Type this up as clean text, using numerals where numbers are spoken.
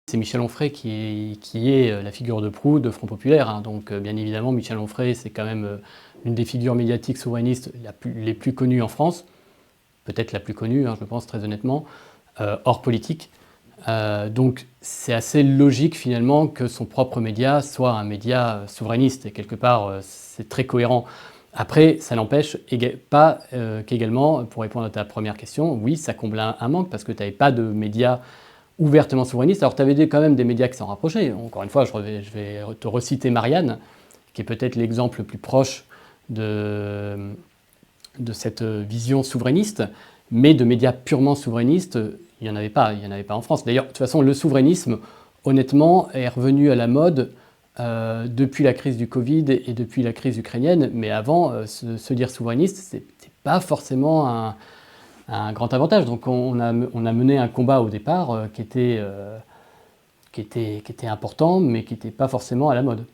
C'est Michel Onfray qui est la figure de proue de Front Populaire, hein. Donc bien évidemment, Michel Onfray, c'est quand même une des figures médiatiques souverainistes les plus connues en France, peut-être la plus connue, hein, je pense très honnêtement, hors politique. Donc c'est assez logique finalement que son propre média soit un média souverainiste, et quelque part c'est très cohérent. Après, ça n'empêche pas qu'également, pour répondre à ta première question, oui, ça comble un manque, parce que tu n'avais pas de médias ouvertement souverainistes. Alors tu avais quand même des médias qui s'en rapprochaient. Encore une fois, je vais te reciter Marianne, qui est peut-être l'exemple le plus proche de cette vision souverainiste, mais de médias purement souverainistes, il n'y en avait pas en France. D'ailleurs, de toute façon, le souverainisme, honnêtement, est revenu à la mode depuis la crise du Covid et depuis la crise ukrainienne, mais avant, se dire souverainiste, c'est pas forcément un grand avantage. Donc on a mené un combat au départ qui était important, mais qui n'était pas forcément à la mode.